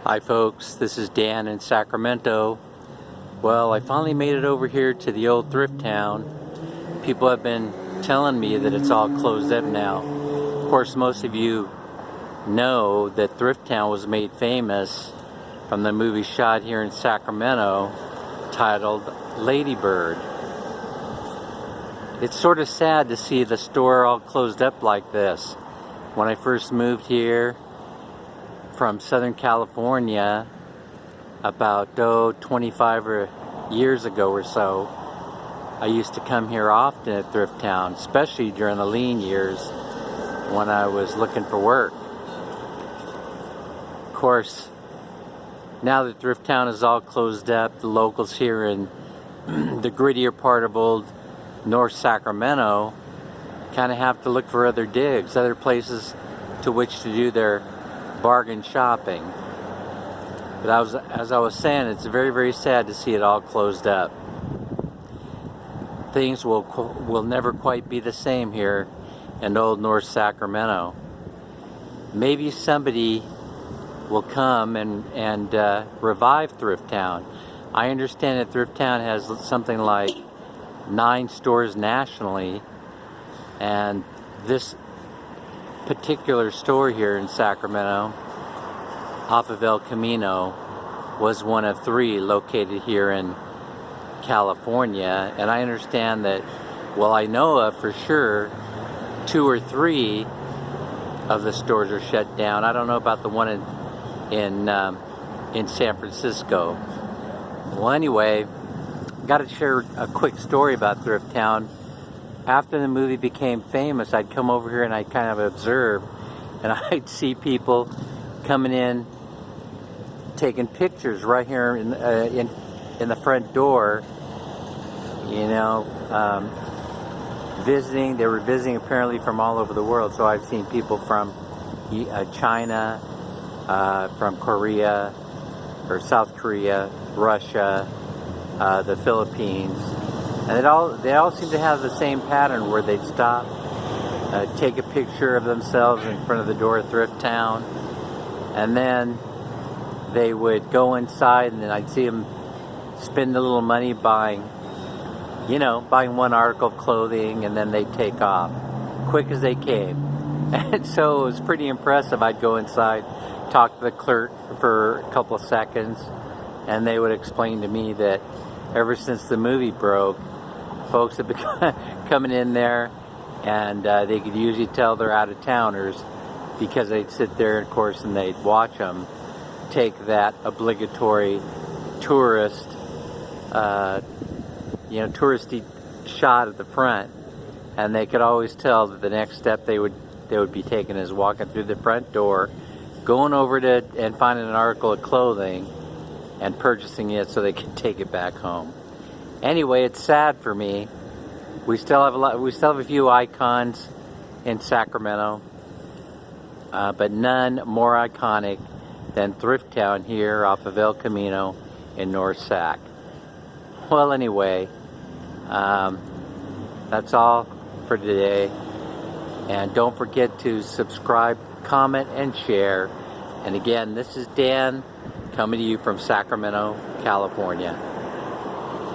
Hi folks, this is Dan in Sacramento. Well, I finally made it over here to the old thrift town. People have been telling me that it's all closed up now. Of course, most of you know that Thrift Town was made famous from the movie shot here in Sacramento titled Lady Bird. It's sort of sad to see the store all closed up like this. When I first moved here from Southern California about 25 years ago or so, I used to come here often at Thrift Town, especially during the lean years when I was looking for work. Of course, now that Thrift Town is all closed up, the locals here in the grittier part of old North Sacramento kind of have to look for other digs, other places to which to do their bargain shopping. But as I was saying, it's very, very sad to see it all closed up. Things will never quite be the same here in old North Sacramento. Maybe somebody will come and revive Thrift Town. I understand that Thrift Town has something like 9 stores nationally, and this particular store here in Sacramento off of El Camino was one of 3 located here in California, and I understand that, well, I know of for sure 2 or 3 of the stores are shut down. I don't know about the one in San Francisco. Well, anyway, got to share a quick story about Thrift Town. After the movie became famous, I'd come over here and I'd kind of observe, and I'd see people coming in, taking pictures right here in the front door. You know, visiting. They were visiting apparently from all over the world. So I've seen people from China, from Korea, or South Korea, Russia, the Philippines. And they all seem to have the same pattern where they'd stop, take a picture of themselves in front of the door of Thrift Town, and then they would go inside, and then I'd see them spend a little money buying one article of clothing, and then they'd take off, quick as they came. And so it was pretty impressive. I'd go inside, talk to the clerk for a couple of seconds, and they would explain to me that ever since the movie broke, folks have been coming in there, and they could usually tell they're out-of-towners because they'd sit there, of course, and they'd watch them take that obligatory touristy shot at the front, and they could always tell that the next step they would be taking is walking through the front door, going over to and finding an article of clothing and purchasing it so they can take it back home. Anyway, it's sad for me. We still have a few icons in Sacramento, but none more iconic than Thrift Town here off of El Camino in North Sac. Well, anyway, that's all for today. And don't forget to subscribe, comment, and share. And again, this is Dan coming to you from Sacramento, California.